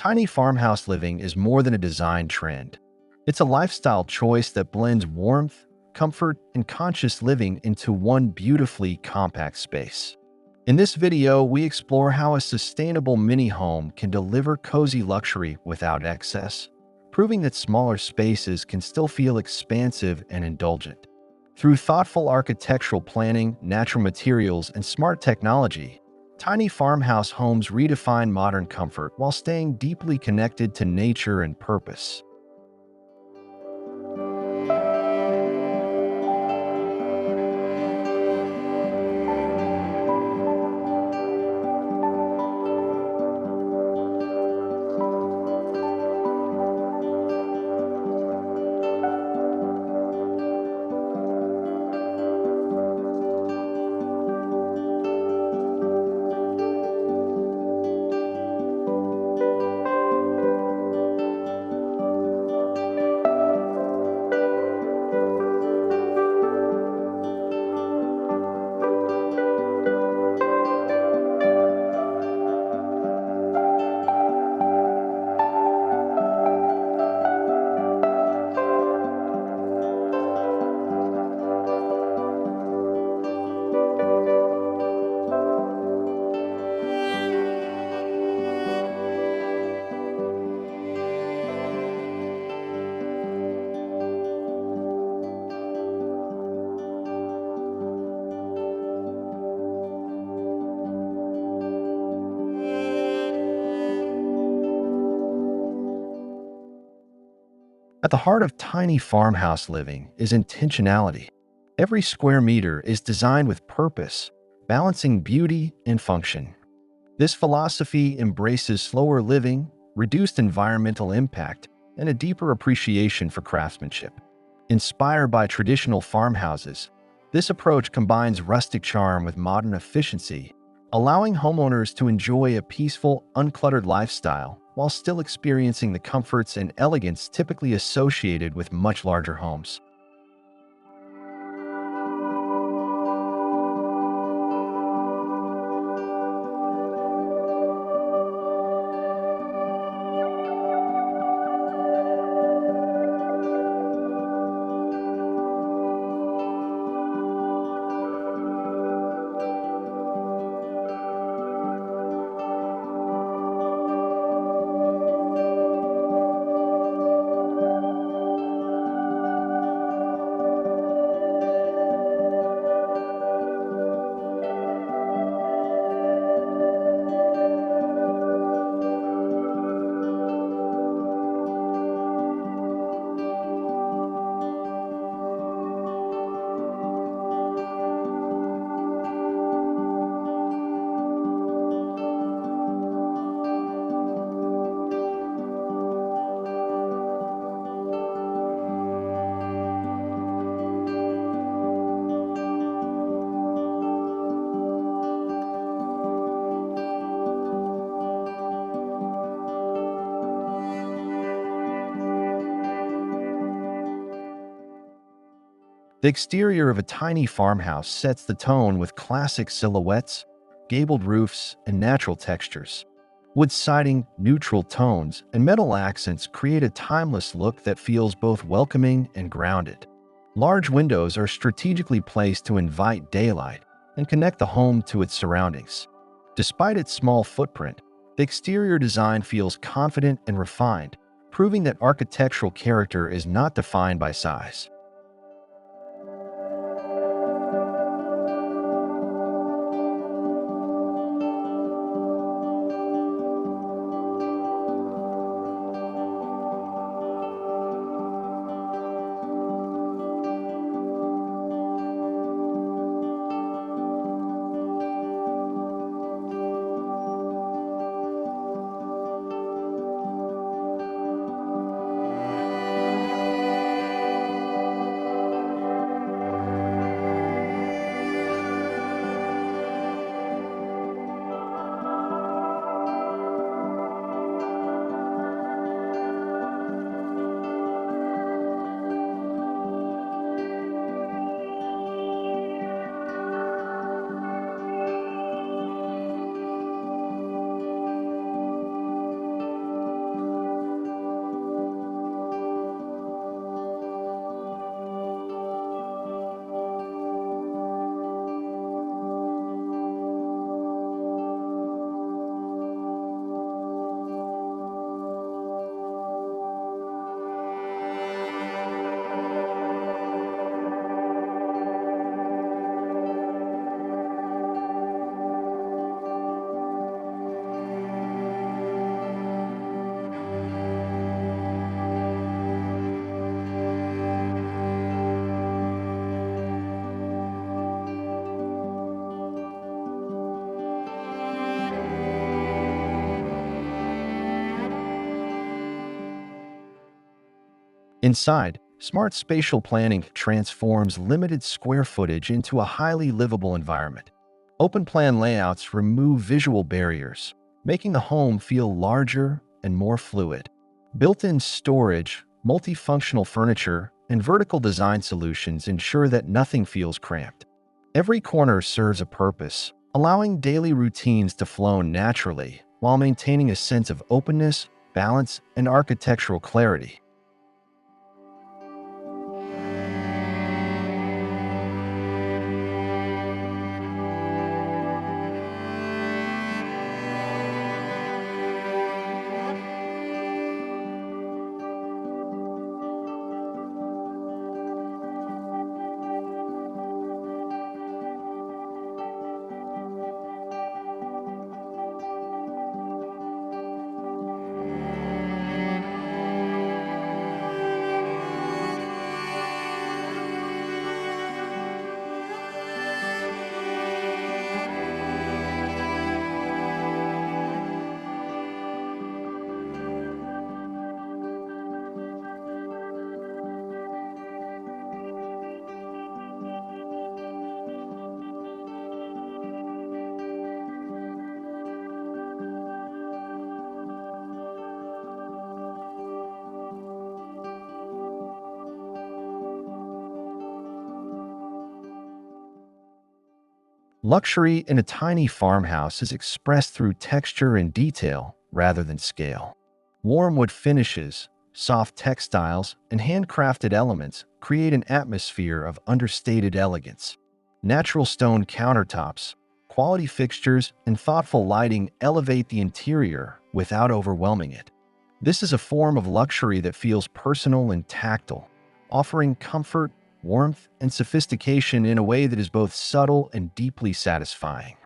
Tiny farmhouse living is more than a design trend. It's a lifestyle choice that blends warmth, comfort, and conscious living into one beautifully compact space. In this video, we explore how a sustainable mini home can deliver cozy luxury without excess, proving that smaller spaces can still feel expansive and indulgent. Through thoughtful architectural planning, natural materials, and smart technology, tiny farmhouse homes redefine modern comfort while staying deeply connected to nature and purpose. At the heart of tiny farmhouse living is intentionality. Every square meter is designed with purpose, balancing beauty and function. This philosophy embraces slower living, reduced environmental impact, and a deeper appreciation for craftsmanship. Inspired by traditional farmhouses, this approach combines rustic charm with modern efficiency, allowing homeowners to enjoy a peaceful, uncluttered lifestyle while still experiencing the comforts and elegance typically associated with much larger homes. The exterior of a tiny farmhouse sets the tone with classic silhouettes, gabled roofs, and natural textures. Wood siding, neutral tones, and metal accents create a timeless look that feels both welcoming and grounded. Large windows are strategically placed to invite daylight and connect the home to its surroundings. Despite its small footprint, the exterior design feels confident and refined, proving that architectural character is not defined by size. Inside, smart spatial planning transforms limited square footage into a highly livable environment. Open plan layouts remove visual barriers, making the home feel larger and more fluid. Built-in storage, multifunctional furniture, and vertical design solutions ensure that nothing feels cramped. Every corner serves a purpose, allowing daily routines to flow naturally while maintaining a sense of openness, balance, and architectural clarity. Luxury in a tiny farmhouse is expressed through texture and detail rather than scale. Warm wood finishes, soft textiles, and handcrafted elements create an atmosphere of understated elegance. Natural stone countertops, quality fixtures, and thoughtful lighting elevate the interior without overwhelming it. This is a form of luxury that feels personal and tactile, offering comfort, warmth, and sophistication in a way that is both subtle and deeply satisfying.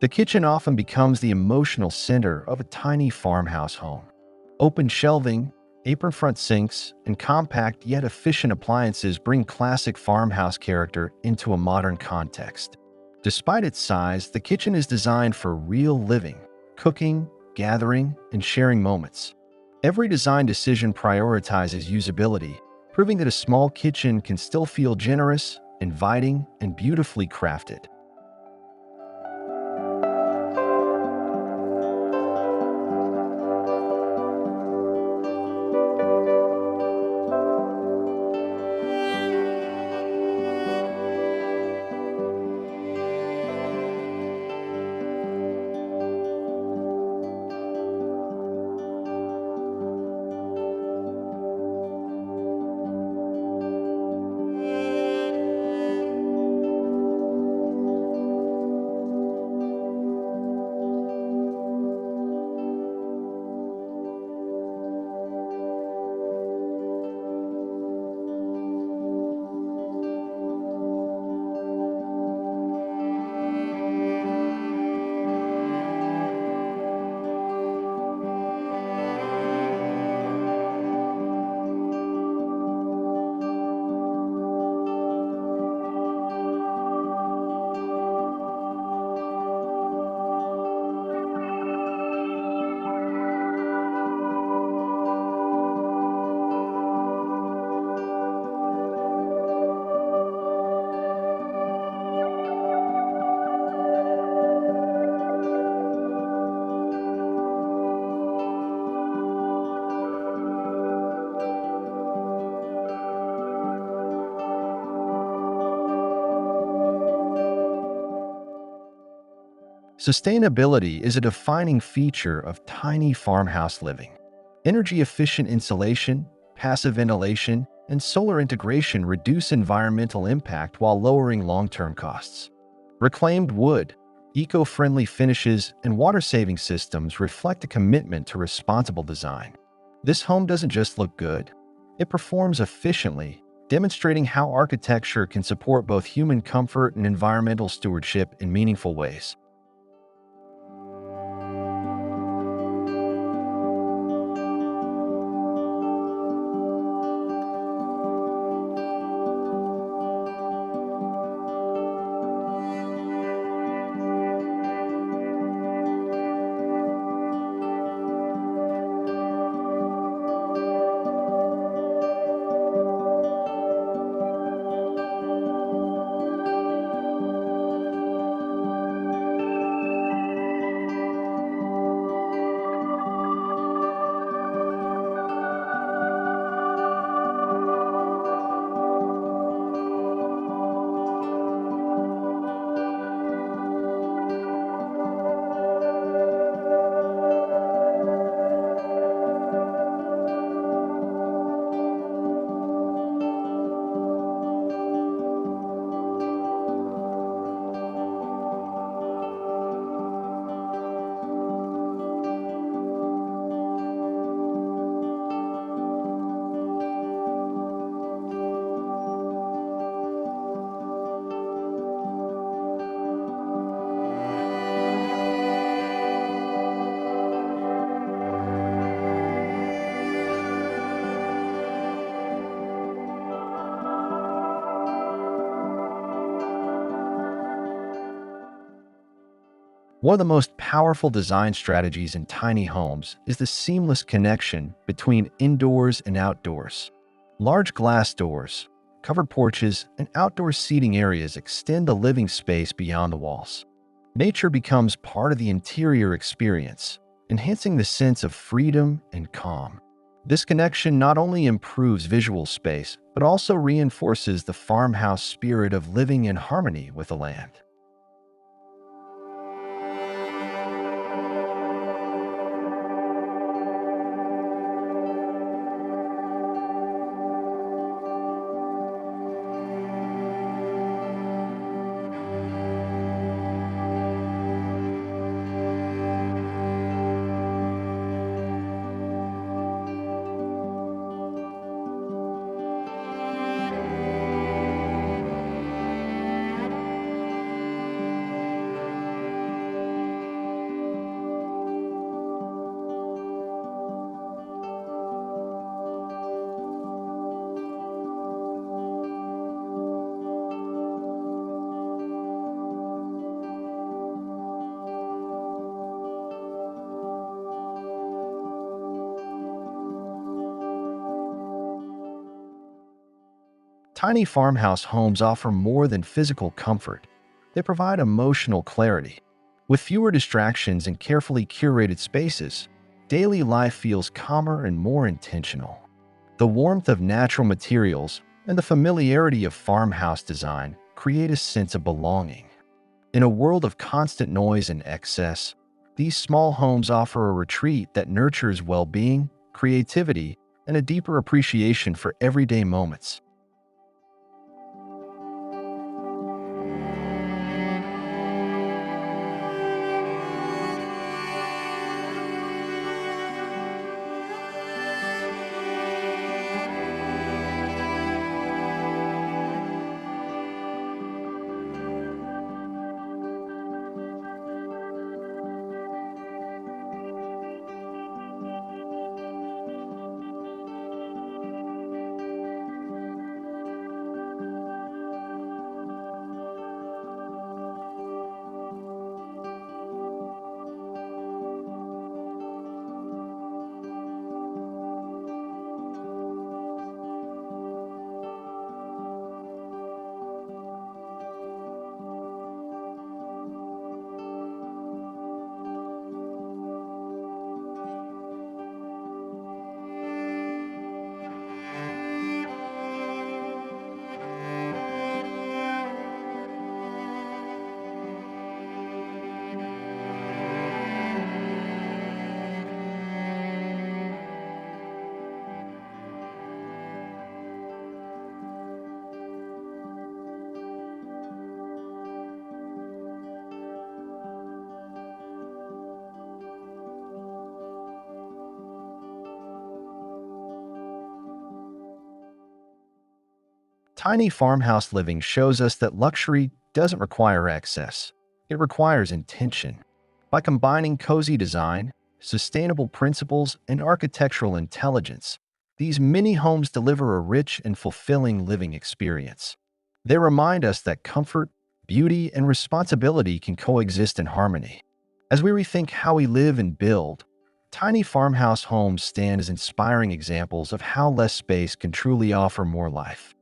The kitchen often becomes the emotional center of a tiny farmhouse home. Open shelving, apron front sinks, and compact yet efficient appliances bring classic farmhouse character into a modern context. Despite its size, the kitchen is designed for real living, cooking, gathering, and sharing moments. Every design decision prioritizes usability, proving that a small kitchen can still feel generous, inviting, and beautifully crafted. Sustainability is a defining feature of tiny farmhouse living. Energy-efficient insulation, passive ventilation, and solar integration reduce environmental impact while lowering long-term costs. Reclaimed wood, eco-friendly finishes, and water-saving systems reflect a commitment to responsible design. This home doesn't just look good, it performs efficiently, demonstrating how architecture can support both human comfort and environmental stewardship in meaningful ways. One of the most powerful design strategies in tiny homes is the seamless connection between indoors and outdoors. Large glass doors, covered porches, and outdoor seating areas extend the living space beyond the walls. Nature becomes part of the interior experience, enhancing the sense of freedom and calm. This connection not only improves visual space, but also reinforces the farmhouse spirit of living in harmony with the land. Tiny farmhouse homes offer more than physical comfort. They provide emotional clarity. With fewer distractions and carefully curated spaces, daily life feels calmer and more intentional. The warmth of natural materials and the familiarity of farmhouse design create a sense of belonging. In a world of constant noise and excess, these small homes offer a retreat that nurtures well-being, creativity, and a deeper appreciation for everyday moments. Tiny farmhouse living shows us that luxury doesn't require excess. It requires intention. By combining cozy design, sustainable principles, and architectural intelligence, these mini homes deliver a rich and fulfilling living experience. They remind us that comfort, beauty, and responsibility can coexist in harmony. As we rethink how we live and build, tiny farmhouse homes stand as inspiring examples of how less space can truly offer more life.